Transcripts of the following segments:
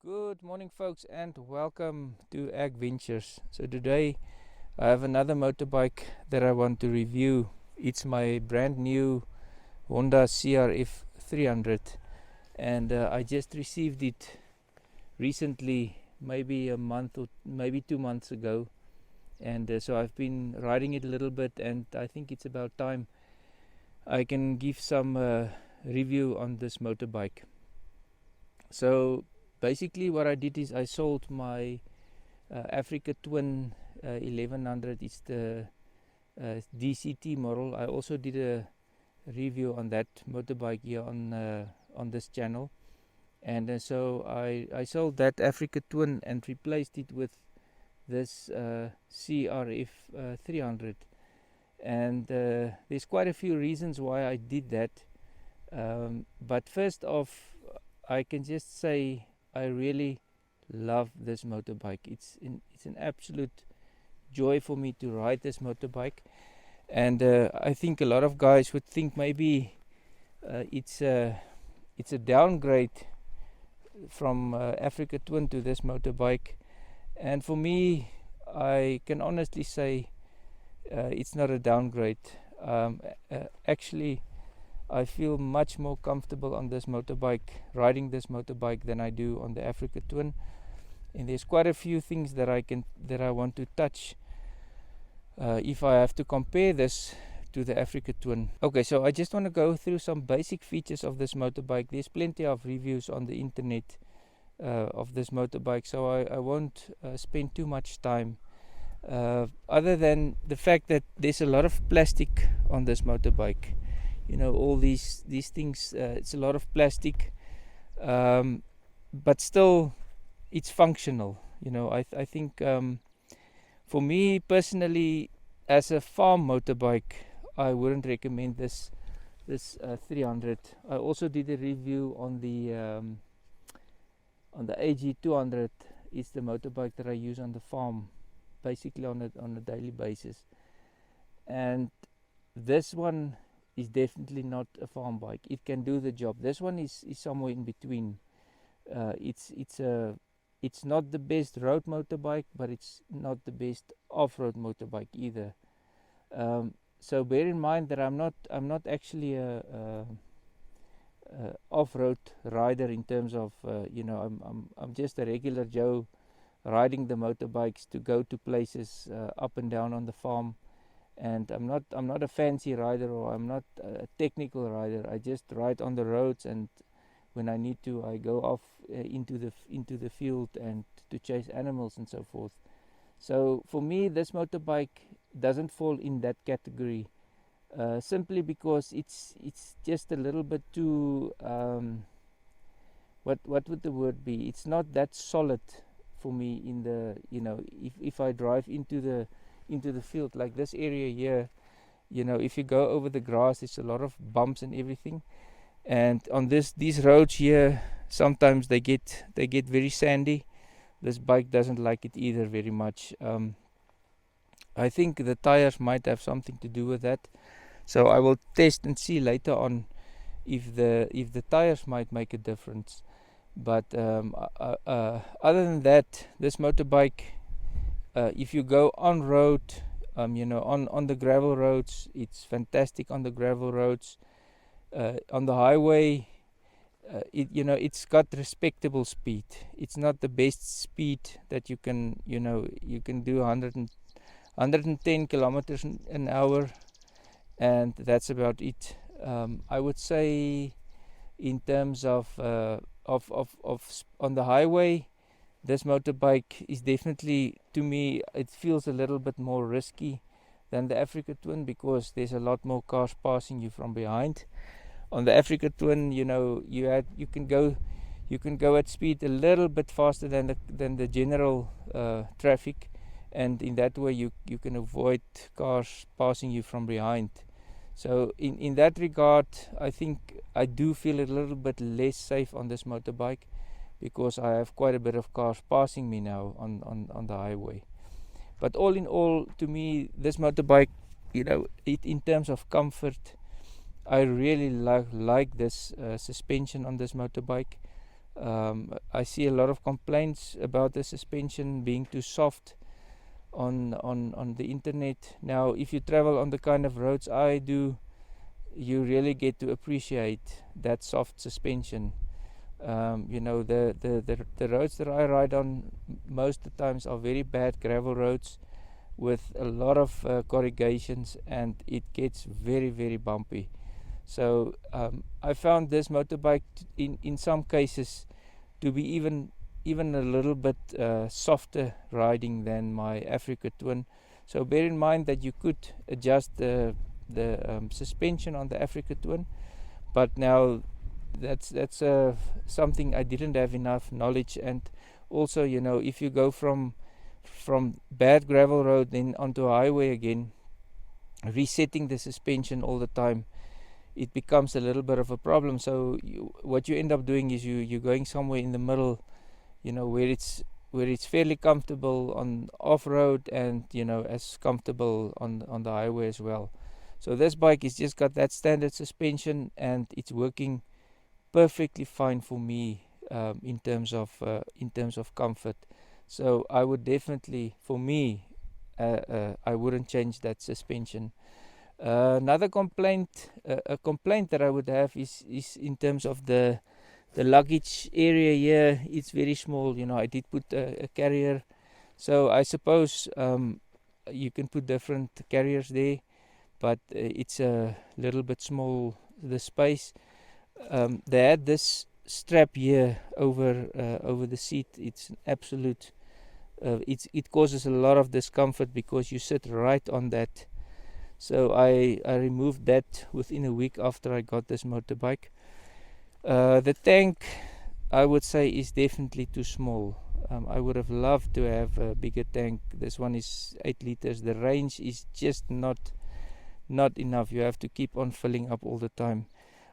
Good morning, folks, and welcome to Ag Ventures. So today I have another motorbike that I want to review. It's my brand new Honda CRF 300, and I just received it recently, maybe a month or maybe 2 months ago, and so I've been riding it a little bit, and I think it's about time I can give some review on this motorbike. So basically what I did is I sold my Africa Twin 1100. It's the DCT model. I also did a review on that motorbike here on this channel, and so I sold that Africa Twin and replaced it with this CRF 300, and there's quite a few reasons why I did that, but first off, I can just say I really love this motorbike. It's an absolute joy for me to ride this motorbike, and I think a lot of guys would think maybe it's a downgrade from Africa Twin to this motorbike, and for me, I can honestly say it's not a downgrade. Actually, I feel much more comfortable on this motorbike, riding this motorbike, than I do on the Africa Twin. And there's quite a few things that I want to touch if I have to compare this to the Africa Twin. Okay, so I just want to go through some basic features of this motorbike. There's plenty of reviews on the internet of this motorbike, so I won't spend too much time other than the fact that there's a lot of plastic on this motorbike. You know, all these things, it's a lot of plastic, but still it's functional. You know, I think for me personally, as a farm motorbike, I wouldn't recommend this 300. I also did a review on the AG 200. It's the motorbike that I use on the farm, basically on a daily basis, and this one is definitely not a farm bike. It can do the job. This one is somewhere in between. It's not the best road motorbike, but it's not the best off-road motorbike either. So bear in mind that I'm not actually a off-road rider in terms of I'm just a regular Joe riding the motorbikes to go to places up and down on the farm. And I'm not a fancy rider, or I'm not a technical rider. I just ride on the roads, and when I need to, I go off into the field and to chase animals and so forth. So for me, this motorbike doesn't fall in that category, simply because it's just a little bit too what would the word be? It's not that solid for me in the if I drive into the field, like this area here. If you go over the grass, there's a lot of bumps and everything, and on these roads here, sometimes they get very sandy. This bike doesn't like it either very much. I think the tires might have something to do with that, so I will test and see later on if the tires might make a difference. But other than that, this motorbike, if you go on road, on the gravel roads, it's fantastic on the gravel roads. On the highway, it's got respectable speed. It's not the best speed that you can do 110 kilometers an hour, and that's about it. I would say in terms of on the highway, this motorbike is definitely, to me, it feels a little bit more risky than the Africa Twin, because there's a lot more cars passing you from behind. On the Africa Twin, you can go at speed a little bit faster than the general traffic, and in that way you can avoid cars passing you from behind. So in that regard, I think I do feel a little bit less safe on this motorbike, because I have quite a bit of cars passing me now on the highway. But all in all, to me, this motorbike, in terms of comfort, I really like this suspension on this motorbike. I see a lot of complaints about the suspension being too soft on the internet. Now, if you travel on the kind of roads I do, you really get to appreciate that soft suspension. You know, the roads that I ride on most of the times are very bad gravel roads with a lot of corrugations, and it gets very, very bumpy. So I found this motorbike in some cases to be even a little bit softer riding than my Africa Twin. So bear in mind that you could adjust the suspension on the Africa Twin, but now that's something I didn't have enough knowledge. And also, you know, if you go from bad gravel road then onto a highway again, resetting the suspension all the time, it becomes a little bit of a problem. So what you end up doing is you're going somewhere in the middle, you know, where it's fairly comfortable on off-road and, you know, as comfortable on the highway as well. So this bike has just got that standard suspension, and it's working perfectly fine for me in terms of comfort. So I would definitely, for me, I wouldn't change that suspension. Another complaint, a complaint that I would have is in terms of the luggage area here. It's very small. You know, I did put a carrier, so I suppose you can put different carriers there, but it's a little bit small, the space. They had this strap here over the seat. It's an absolute it causes a lot of discomfort because you sit right on that. So I removed that within a week after I got this motorbike. The tank, I would say, is definitely too small. I would have loved to have a bigger tank. This one is 8 liters. The range is just not enough. You have to keep on filling up all the time.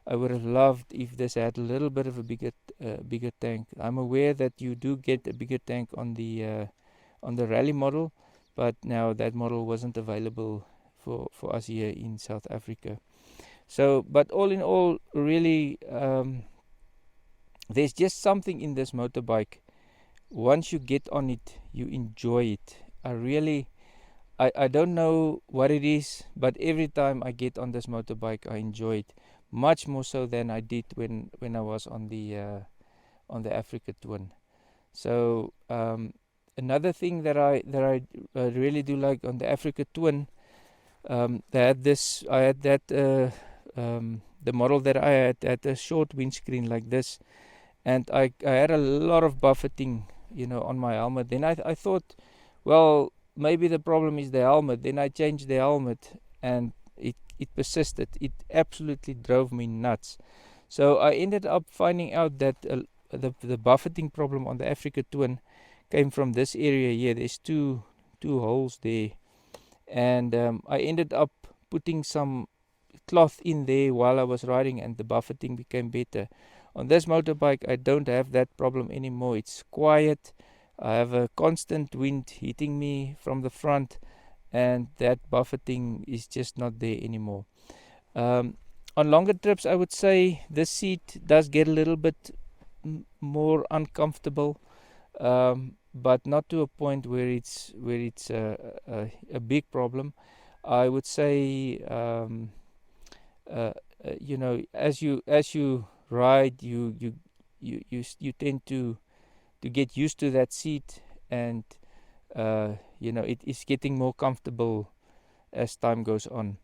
I would have loved if this had a little bit of a bigger tank. I'm aware that you do get a bigger tank on the rally model, but now that model wasn't available for us here in South Africa. So, but all in all, really, there's just something in this motorbike. Once you get on it, you enjoy it. I don't know what it is, but every time I get on this motorbike, I enjoy it much more so than I did when I was on the Africa Twin. So another thing that I really do like on the Africa Twin, they had this. I had that the model that I had a short windscreen like this, and I had a lot of buffeting, you know, on my helmet. Then I thought, well, maybe the problem is the helmet. Then I changed the helmet, and it persisted. It absolutely drove me nuts. So I ended up finding out that the buffeting problem on the Africa Twin came from this area here. There's two holes there, and I ended up putting some cloth in there while I was riding, and the buffeting became better. On this motorbike, I don't have that problem anymore. It's quiet. I have a constant wind hitting me from the front, and that buffeting is just not there anymore. On longer trips, I would say this seat does get a little bit more uncomfortable, but not to a point where it's a big problem. I would say, you know, as you ride, you tend to get used to that seat, and you know, it is getting more comfortable as time goes on.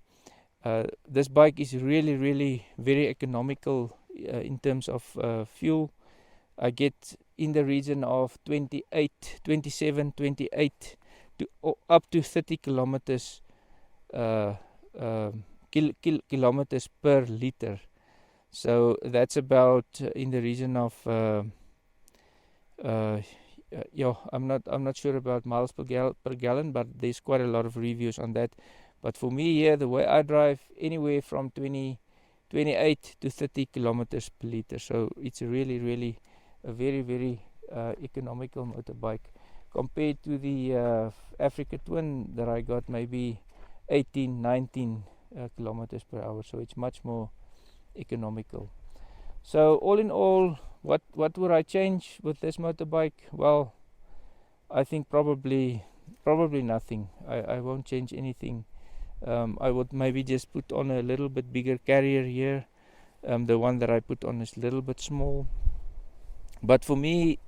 This bike is really very economical in terms of fuel. I get in the region of 27, 28 to up to 30 kilometers kilometers per liter. So that's about in the region of yeah, I'm not sure about miles per gallon, but there's quite a lot of reviews on that. But for me here, the way I drive, anywhere from 28 to 30 kilometers per liter. So it's really a very economical motorbike compared to the Africa Twin that I got, maybe 18, 19 kilometers per hour. So it's much more economical. So all in all, what would I change with this motorbike? Well, I think probably nothing. I won't change anything. I would maybe just put on a little bit bigger carrier here. The one that I put on is a little bit small, but for me,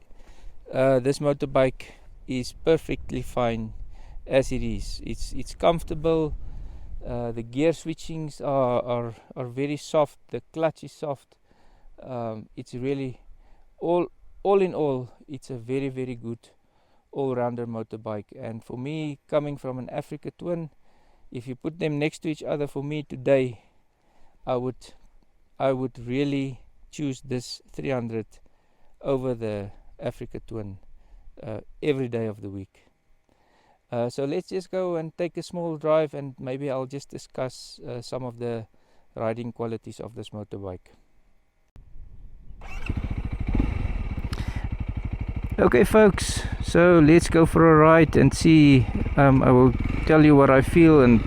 this motorbike is perfectly fine as it is. It's comfortable. The gear switchings are very soft. The clutch is soft. It's really all in all, it's a very, very good all-rounder motorbike. And for me, coming from an Africa Twin, if you put them next to each other, for me today, I would really choose this 300 over the Africa Twin every day of the week. So let's just go and take a small drive, and maybe I'll just discuss some of the riding qualities of this motorbike. Okay folks, so let's go for a ride and see. I will tell you what I feel and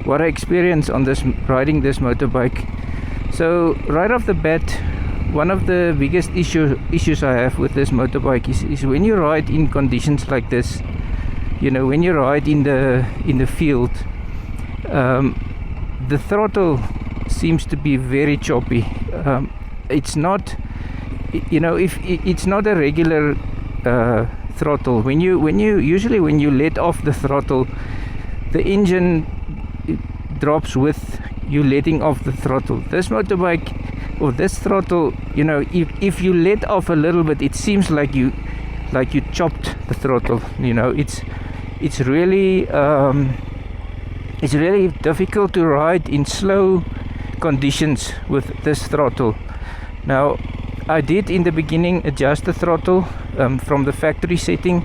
what I experience on riding this motorbike. So right off the bat, one of the biggest issues I have with this motorbike is when you ride in conditions like this. You know, when you ride in the field, the throttle seems to be very choppy. It's not, you know, if it's not a regular throttle. When you let off the throttle, the engine drops with you letting off the throttle. This motorbike, or this throttle, you know, if you let off a little bit, it seems like you chopped the throttle. You know, it's really difficult to ride in slow conditions with this throttle. Now, I did in the beginning adjust the throttle from the factory setting.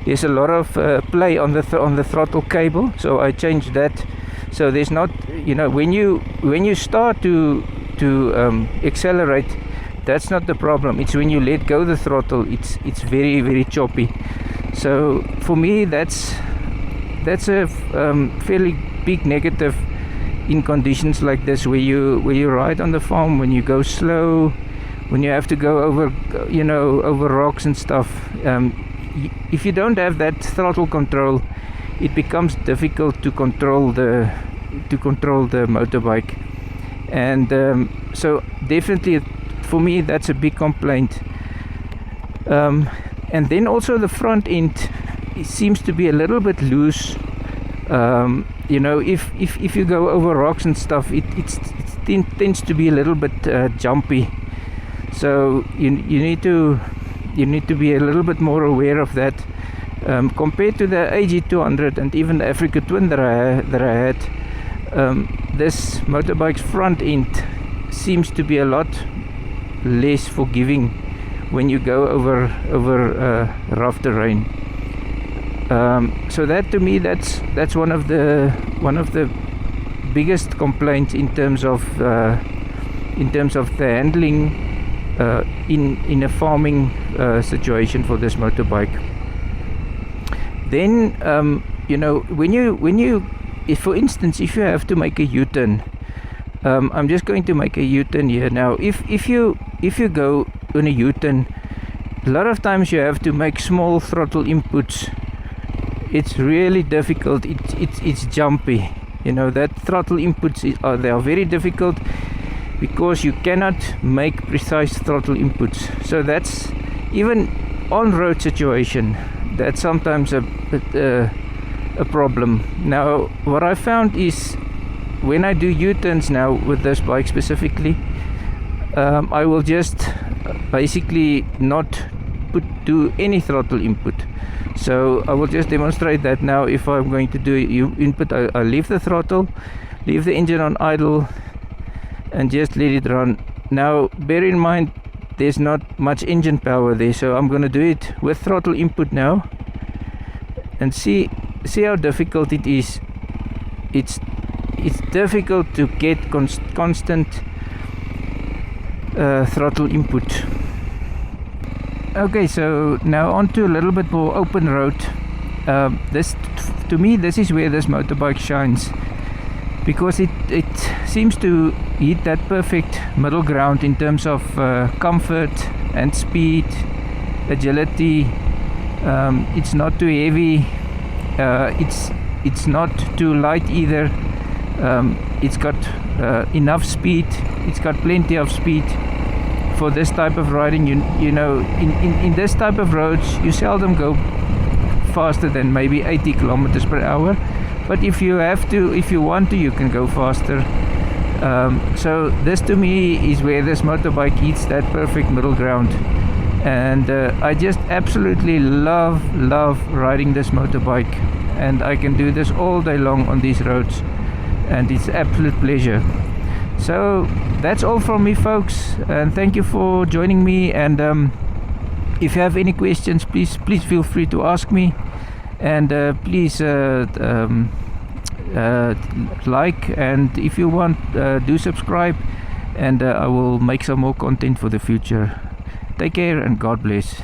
There's a lot of play on the throttle cable, so I changed that. So there's not, you know, when you start to accelerate, that's not the problem. It's when you let go the throttle, it's very, very choppy. So for me, that's a fairly big negative in conditions like this, where you ride on the farm, when you go slow, when you have to go over rocks and stuff. If you don't have that throttle control, it becomes difficult to control the motorbike. And so definitely for me, that's a big complaint. And then also the front end, it seems to be a little bit loose. You know, if you go over rocks and stuff, it tends to be a little bit jumpy. So you need to be a little bit more aware of that. Compared to the AG200 and even the Africa Twin that I had, this motorbike's front end seems to be a lot less forgiving when you go over rough terrain. So that, to me, that's one of the biggest complaints in terms of the handling in a farming situation for this motorbike. Then you know, if for instance, if you have to make a U-turn, I'm just going to make a U-turn here now. If you go on a U-turn, a lot of times you have to make small throttle inputs. It's really difficult. It's jumpy. You know, that throttle inputs they are very difficult, because you cannot make precise throttle inputs. So that's, even on-road situation, that's sometimes a problem. Now, what I found is, when I do U-turns now with this bike specifically, I will just basically not do any throttle input. So I will just demonstrate that now. If I'm going to do input, I leave the throttle, leave the engine on idle, and just let it run. Now, bear in mind, there's not much engine power there, so I'm going to do it with throttle input now, and see how difficult it is. It's difficult to get constant throttle input. Okay, so now on to a little bit more open road. To me, this is where this motorbike shines. because it seems to hit that perfect middle ground in terms of comfort and speed, agility. It's not too heavy, it's not too light either. It's got enough speed, it's got plenty of speed for this type of riding. You know, in this type of roads you seldom go faster than maybe 80 kilometers per hour, but if you want to, you can go faster. So this to me is where this motorbike hits that perfect middle ground, and I just absolutely love riding this motorbike, and I can do this all day long on these roads, and it's absolute pleasure. So that's all from me, folks, and thank you for joining me. And if you have any questions, please feel free to ask me, and please like, and if you want, do subscribe, and I will make some more content for the future. Take care and God bless.